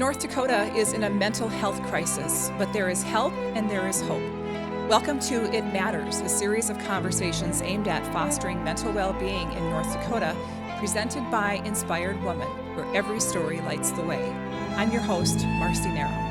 North Dakota is in a mental health crisis, but there is help and there is hope. Welcome to It Matters, a series of conversations aimed at fostering mental well-being in North Dakota, presented by Inspired Woman, where every story lights the way. I'm your host, Marci Narum.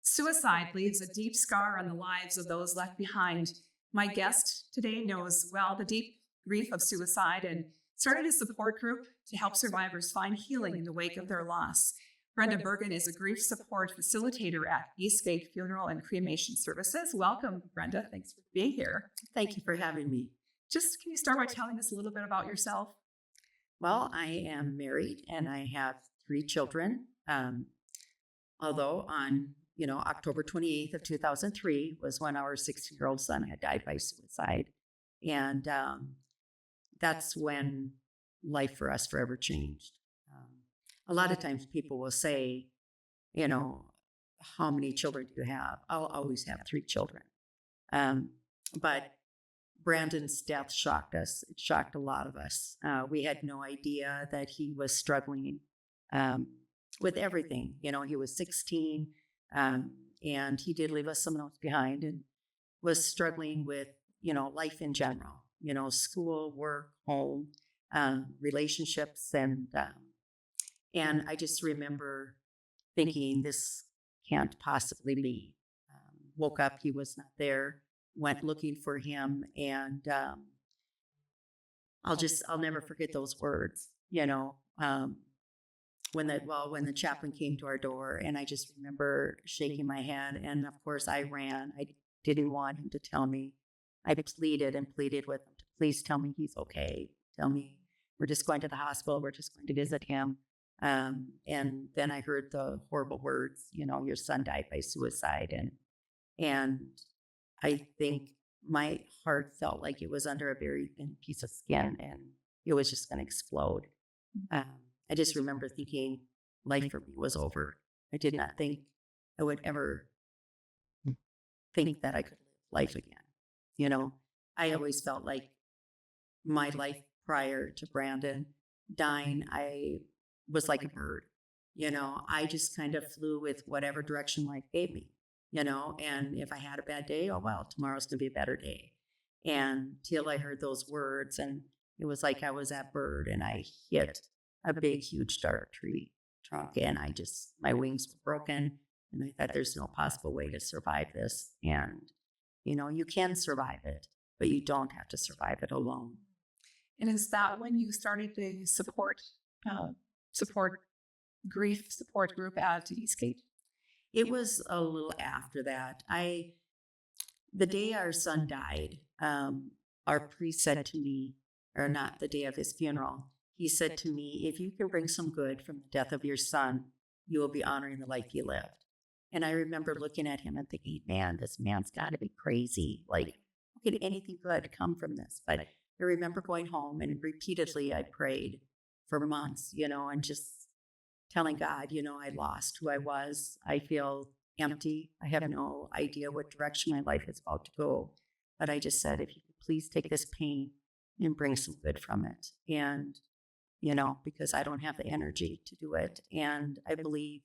Suicide leaves a deep scar on the lives of those left behind. My guest today knows well the deep grief of suicide and started a support group to help survivors find healing in the wake of their loss. Brenda Bergan is a grief support facilitator at Eastgate Funeral and Cremation Services. Welcome, Brenda. Thanks for being here. Thank you for having me. Just can you start by telling us a little bit about yourself? Well, I am married and I have 3 children. Although on October 28th of 2003 was when our 16-year-old son had died by suicide. And that's when life for us forever changed. A lot of times people will say, how many children do you have? I'll always have 3 children. But Brandon's death shocked us. It shocked a lot of us. We had no idea that he was struggling with everything. He was 16. And he did leave us some notes behind and was struggling with, life in general, school, work, home, relationships. And I just remember thinking this can't possibly be. Woke up, he was not there, went looking for him. And I'll never forget those words, when the chaplain came to our door, and I just remember shaking my head. And of course I ran. I didn't want him to tell me. I pleaded and pleaded with him to please tell me he's okay. Tell me we're just going to the hospital. We're just going to visit him. And then I heard the horrible words, your son died by suicide. And I think my heart felt like it was under a very thin piece of skin and it was just going to explode. I just remember thinking life for me was over. I did not think I would ever think that I could live life again. I always felt like my life prior to Brandon dying, I was like a bird. I just kind of flew with whatever direction life gave me, and if I had a bad day, oh, well, tomorrow's going to be a better day. And till I heard those words, and it was like I was that bird and I hit a big, huge dark tree trunk, and my wings were broken, and I thought there's no possible way to survive this. And, you can survive it, but you don't have to survive it alone. And is that when you started the grief support group at Eastgate? It was a little after that. The day our son died, our priest said to me, or not the day of his funeral, he said to me, if you can bring some good from the death of your son, you will be honoring the life you lived. And I remember looking at him and thinking, man, this man's got to be crazy. Like, how could anything good come from this? But I remember going home and repeatedly I prayed for months, and just telling God, I lost who I was. I feel empty. I have no idea what direction my life is about to go. But I just said, if you could please take this pain and bring some good from it. And because I don't have the energy to do it. And I believe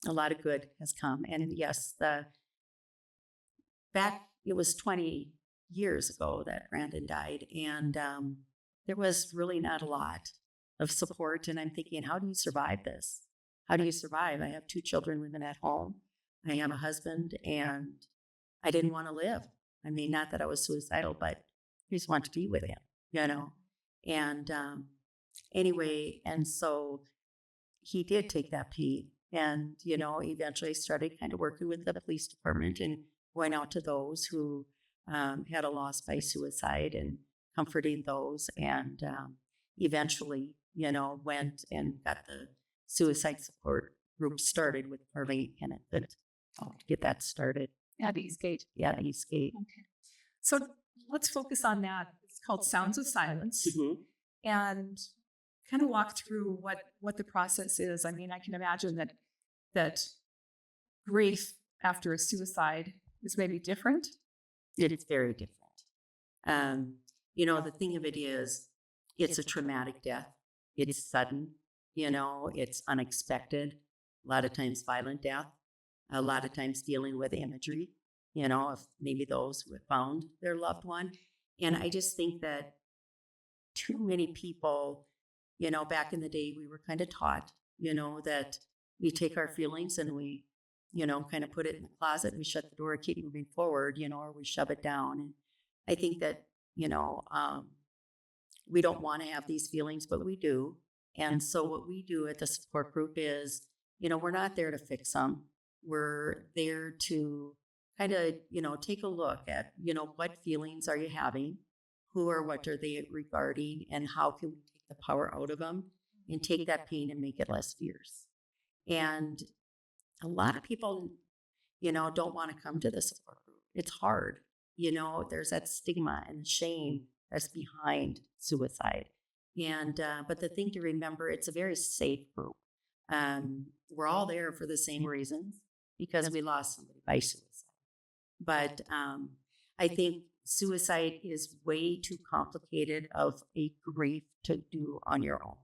a lot of good has come. And yes, it was 20 years ago that Brandon died. And there was really not a lot of support. And I'm thinking, how do you survive this? How do you survive? I have 2 children living at home. I have a husband, and I didn't want to live. I mean, not that I was suicidal, but I just want to be with him, And anyway, and so he did take that pain and, eventually started kind of working with the police department and going out to those who had a loss by suicide and comforting those. And eventually, went and got the suicide support group started with Marlene in it to get that started. At Eastgate. Yeah, at Eastgate. Okay. So let's focus on that. It's called Sounds of Silence. Mm-hmm. And kind of walk through what the process is. I mean, I can imagine that grief after a suicide is maybe different. It is very different. The thing of it is, it's a traumatic death. It's sudden, it's unexpected, a lot of times violent death, a lot of times dealing with imagery, of maybe those who have found their loved one. And I just think that too many people, back in the day, we were kind of taught, that we take our feelings and we, kind of put it in the closet, we shut the door, keep moving forward, or we shove it down. And I think that, we don't want to have these feelings, but we do. And so what we do at the support group is, we're not there to fix them. We're there to kind of, take a look at, what feelings are you having? Who or what are they regarding? And how can we take the power out of them and take that pain and make it less fierce? And a lot of people, don't want to come to the support group. It's hard. There's that stigma and shame that's behind suicide. And, but the thing to remember, it's a very safe group. We're all there for the same reasons because we lost somebody by suicide. But I think suicide is way too complicated of a grief to do on your own.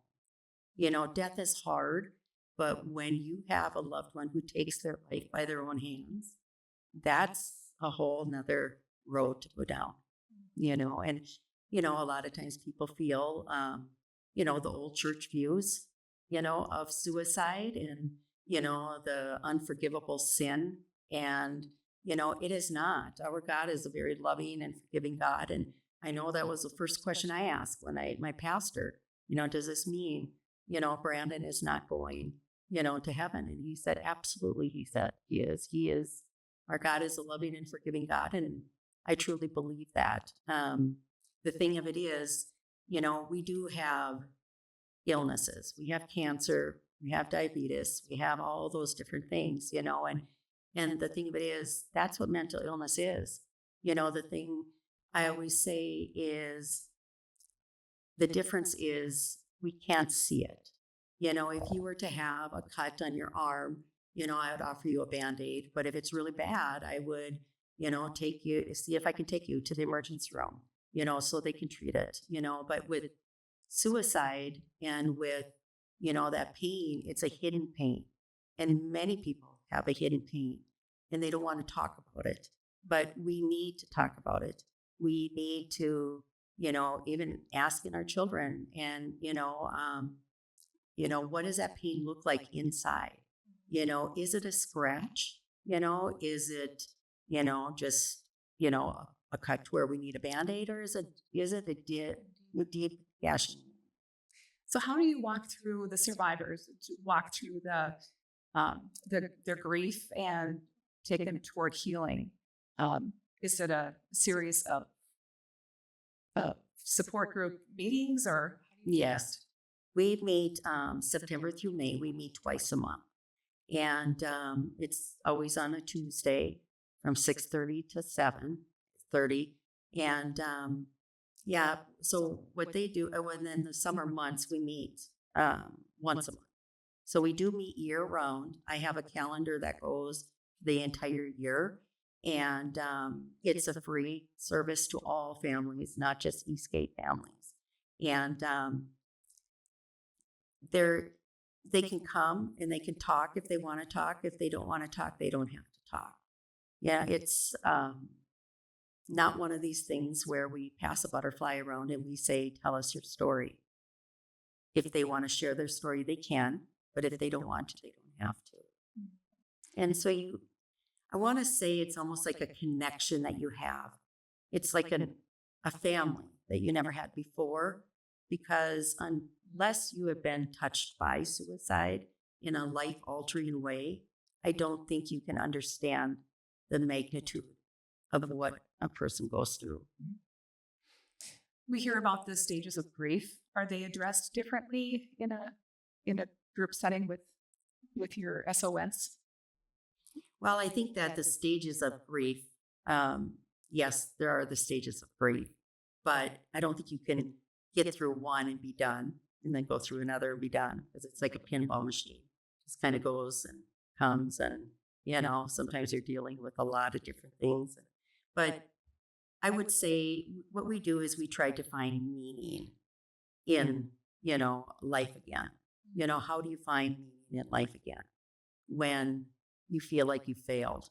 Death is hard, but when you have a loved one who takes their life by their own hands, that's a whole nother road to go down, and, a lot of times people feel, the old church views, of suicide and, the unforgivable sin. And, it is not. Our God is a very loving and forgiving God. And I know that was the first question I asked when my pastor, does this mean, Brandon is not going, to heaven? And he said, absolutely. He said, he is. Our God is a loving and forgiving God. And I truly believe that. The thing of it is, we do have illnesses. We have cancer. We have diabetes. We have all those different things, and the thing of it is, that's what mental illness is. The thing I always say is the difference is we can't see it. If you were to have a cut on your arm, I would offer you a Band-Aid. But if it's really bad, I would, see if I can take you to the emergency room, so they can treat it, But with suicide and with, that pain, it's a hidden pain. And many people have a hidden pain and they don't want to talk about it. But we need to talk about it. We need to, even asking our children and, what does that pain look like inside? Is it a scratch? Is it, just, a cut where we need a Band-Aid, or is it a deep gash? So how do you walk through the survivors, to walk through their grief and take them toward healing? Is it a series of support group meetings, or? Yes, we meet September through May. We meet twice a month, and it's always on a Tuesday from 6:30 to 7:30. And so what they do, and then the summer months we meet once a month. So we do meet year round. I have a calendar that goes the entire year, and it's a free service to all families, not just Eastgate families. And they can come and they can talk if they want to talk. If they don't want to talk, they don't have to talk. Yeah, it's not one of these things where we pass a butterfly around and we say, tell us your story. If they want to share their story, they can. But if they don't want to, they don't have to. And so I want to say it's almost like a connection that you have. It's like a family that you never had before, because unless you have been touched by suicide in a life-altering way, I don't think you can understand the magnitude of what a person goes through. We hear about the stages of grief. Are they addressed differently in a group setting with your SONs? Well, I think that the stages of grief, yes, there are the stages of grief, but I don't think you can get through one and be done and then go through another and be done, because it's like a pinball machine. It just kind of goes and comes, and sometimes you're dealing with a lot of different things. But I would say what we do is we try to find meaning in, life again. How do you find meaning in life again when you feel like you failed?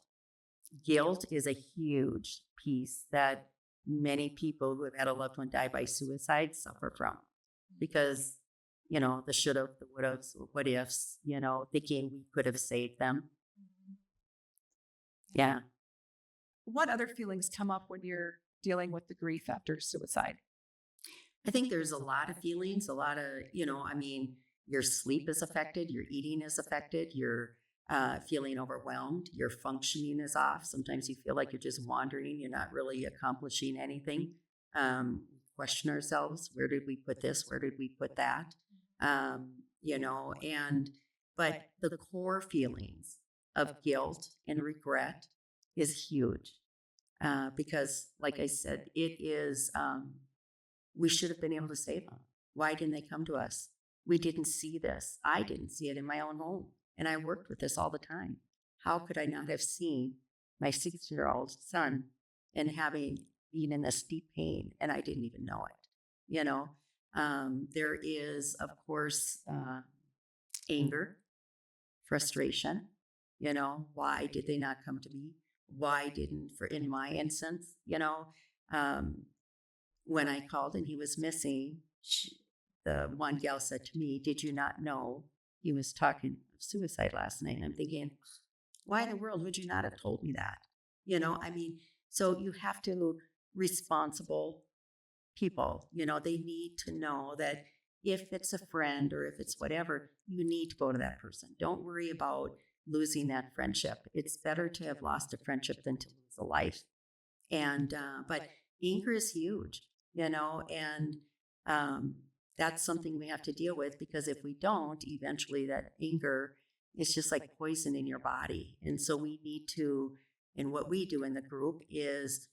Guilt is a huge piece that many people who have had a loved one die by suicide suffer from because, the should have, the would have, what ifs, thinking we could have saved them. Yeah. What other feelings come up when you're dealing with the grief after suicide? I think there's a lot of feelings, a lot of, your sleep is affected, your eating is affected, you're feeling overwhelmed, your functioning is off. Sometimes you feel like you're just wandering, you're not really accomplishing anything. We question ourselves, where did we put this? Where did we put that? But the core feelings of guilt and regret is huge because, like I said, it is, we should have been able to save them. Why didn't they come to us? We didn't see this. I didn't see it in my own home. And I worked with this all the time. How could I not have seen my 6-year-old son and being in this deep pain and I didn't even know it? There is, of course, anger, frustration. Why did they not come to me? Why didn't, in my instance, when I called and he was missing, the one gal said to me, "Did you not know he was talking of suicide last night?" And I'm thinking, why in the world would you not have told me that? So you have to, responsible people, they need to know that if it's a friend or if it's whatever, you need to go to that person. Don't worry about losing that friendship. It's better to have lost a friendship than to lose a life. And, but anger is huge, and that's something we have to deal with because if we don't, eventually that anger is just like poison in your body. And so we need to, and what we do in the group is,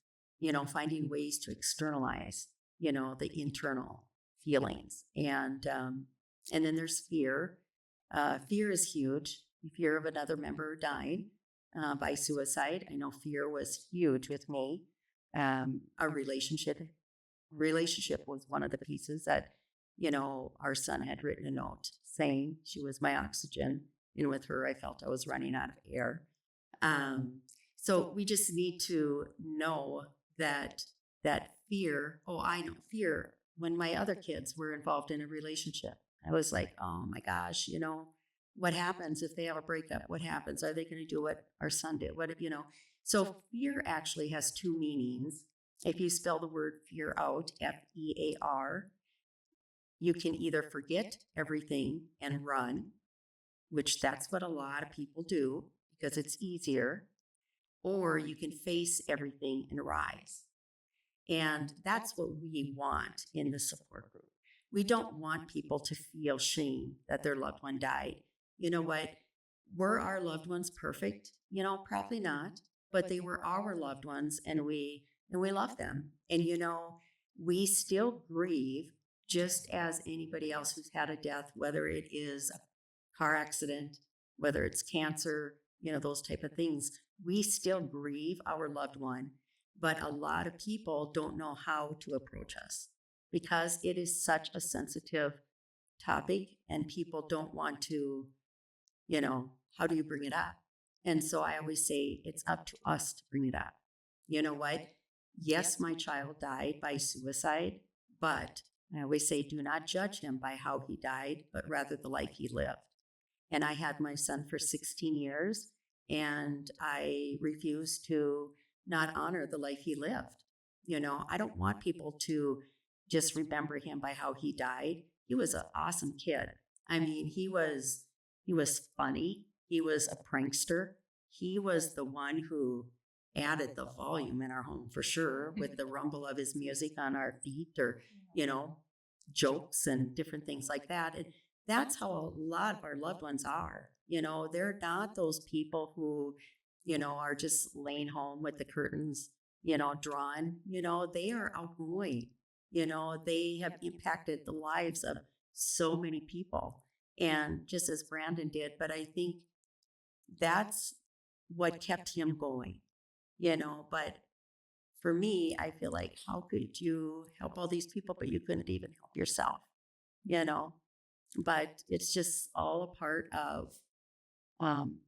finding ways to externalize, the internal feelings. And then there's fear. Fear is huge. Fear of another member dying by suicide. I know fear was huge with me. Our relationship was one of the pieces that, our son had written a note saying she was my oxygen. And with her, I felt I was running out of air. So we just need to know that fear. Oh, I know fear. When my other kids were involved in a relationship, I was like, oh my gosh, what happens if they have a breakup? What happens? Are they going to do what our son did? So fear actually has two meanings. If you spell the word fear out, FEAR, you can either forget everything and run, which that's what a lot of people do because it's easier, or you can face everything and rise. And that's what we want in the support group. We don't want people to feel shame that their loved one died. You know what? Were our loved ones perfect? Probably not, but they were our loved ones and we love them. And we still grieve just as anybody else who's had a death, whether it is a car accident, whether it's cancer, those type of things. We still grieve our loved one, but a lot of people don't know how to approach us because it is such a sensitive topic and people don't want to, how do you bring it up? And so I always say it's up to us to bring it up. You know what? Yes, my child died by suicide, but I always say do not judge him by how he died, but rather the life he lived. And I had my son for 16 years and I refused to not honor the life he lived. I don't want people to just remember him by how he died. He was an awesome kid. I mean, he was funny. He was a prankster. He was the one who added the volume in our home for sure with the rumble of his music on our feet or, jokes and different things like that. And that's how a lot of our loved ones are. They're not those people who, are just laying home with the curtains, drawn. They are outgoing. They have impacted the lives of so many people. And just as Brandon did, but I think that's what kept him going, but for me, I feel like, how could you help all these people, but you couldn't even help yourself, you know? But it's just all a part of, um,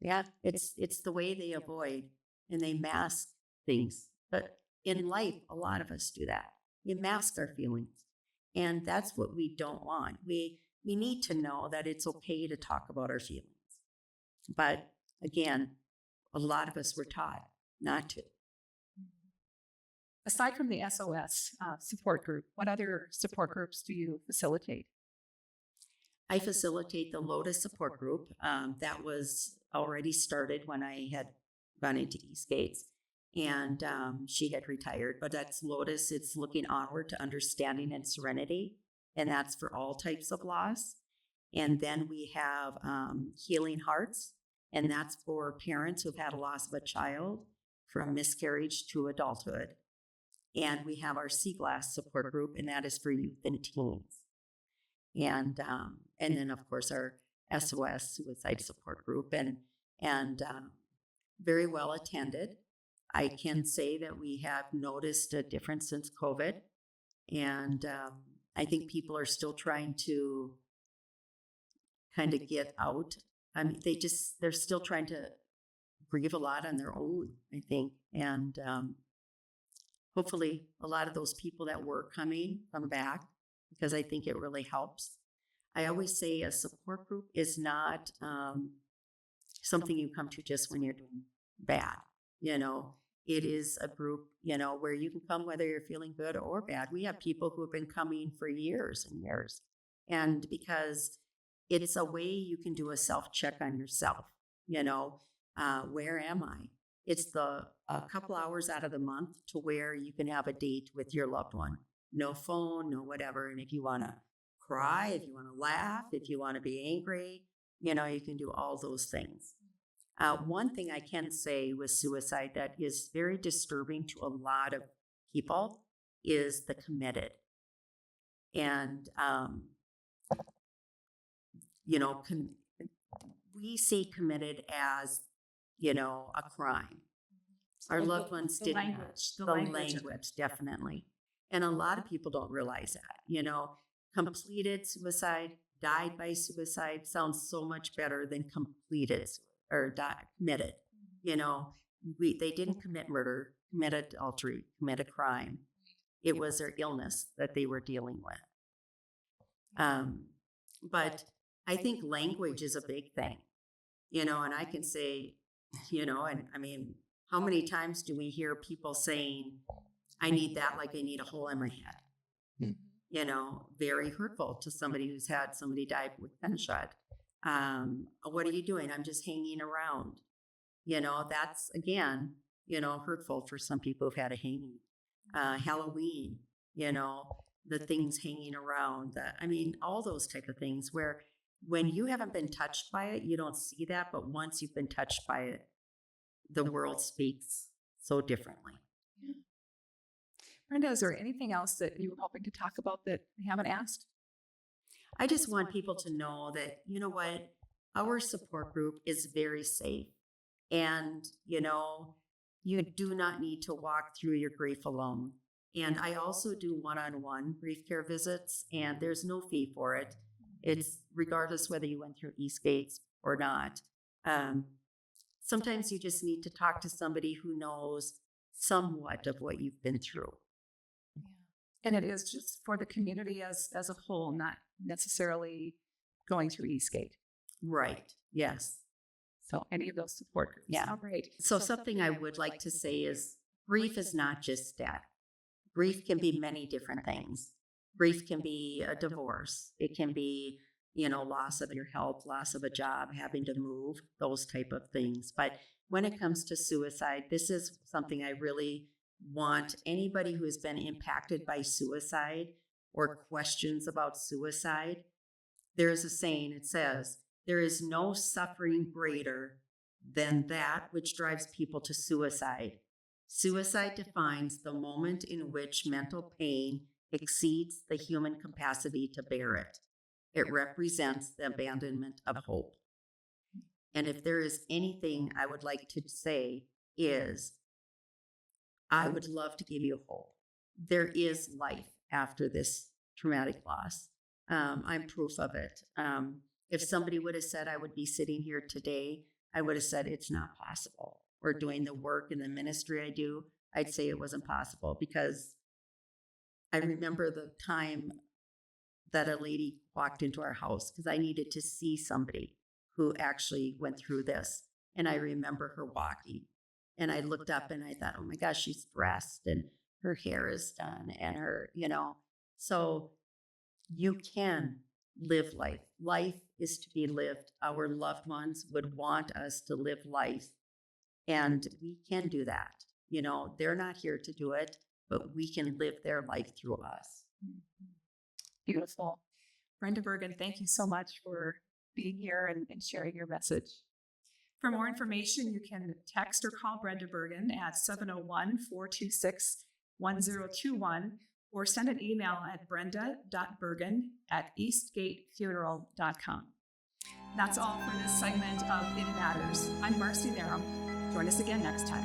yeah, it's the way they avoid and they mask things. But in life, a lot of us do that. We mask our feelings, and that's what we don't want. We need to know that it's okay to talk about our feelings. But again, a lot of us were taught not to. Aside from the SOS support group, what other support groups do you facilitate? I facilitate the Lotus support group. That was already started when I had gone into Eastgates, and she had retired. But that's Lotus. It's looking onward to understanding and serenity, and that's for all types of loss. And then we have Healing Hearts, and that's for parents who've had a loss of a child from miscarriage to adulthood. And we have our Sea Glass support group, and that is for youth and teens. And then of course our SOS suicide support group, and very well attended. I can say that we have noticed a difference since COVID, and I think people are still trying to kind of get out. I mean, they're still trying to grieve a lot on their own, I think, and hopefully a lot of those people that were coming come back, because I think it really helps. I always say a support group is not something you come to just when you're doing bad. It is a group, where you can come whether you're feeling good or bad. We have people who have been coming for years and years. And because it's a way you can do a self-check on yourself, where am I? It's a couple hours out of the month to where you can have a date with your loved one. No phone, no whatever. And if you want to cry, if you want to laugh, if you want to be angry, you can do all those things. One thing I can say with suicide that is very disturbing to a lot of people is the committed. And, we see committed as, a crime. Our loved ones The didn't. language, The the language of language, definitely. And a lot of people don't realize that, completed suicide, died by suicide sounds so much better than completed or committed. They didn't commit murder, commit adultery, commit a crime. It was their illness that they were dealing with. But I think language is a big thing, and I can say, and I mean, how many times do we hear people saying, I need that like I need a hole in my head? Very hurtful to somebody who's had somebody die with gunshot. What are you doing? I'm just hanging around. That's again, hurtful for some people who've had a hanging. Halloween, the things hanging around. All those type of things where when you haven't been touched by it, you don't see that. But once you've been touched by it, the world speaks so differently. Brenda, is there anything else that you were hoping to talk about that we haven't asked? I just want people to know that, our support group is very safe. And, you do not need to walk through your grief alone. And I also do one-on-one grief care visits, and there's no fee for it. It's regardless whether you went through Eastgates or not. Sometimes you just need to talk to somebody who knows somewhat of what you've been through. And it is just for the community as a whole, not necessarily going through Eastgate. Right. Yes. So any of those support groups. Yeah. All right. So something I would like to say is grief is not just death. Grief can be many different things. Grief can be a divorce. It can be, loss of your health, loss of a job, having to move, those type of things. But when it comes to suicide, this is something I really want anybody who has been impacted by suicide or questions about suicide. There's a saying, it says, there is no suffering greater than that which drives people to suicide. Suicide defines the moment in which mental pain exceeds the human capacity to bear it. It represents the abandonment of hope. And if there is anything I would like to say is, I would love to give you hope. There is life after this traumatic loss. I'm proof of it. If somebody would have said I would be sitting here today, I would have said it's not possible. Or doing the work in the ministry I do, I'd say it wasn't possible, because I remember the time that a lady walked into our house because I needed to see somebody who actually went through this. And I remember her walking, and I looked up and I thought, oh my gosh, she's dressed and her hair is done and her, so you can live life. Life is to be lived. Our loved ones would want us to live life, and we can do that. They're not here to do it, but we can live their life through us. Beautiful. Brenda Bergan, thank you so much for being here and sharing your message. For more information, you can text or call Brenda Bergan at 701-426-1021 or send an email at brenda.bergan@eastgatefuneral.com. That's all for this segment of It Matters. I'm Marci Narum. Join us again next time.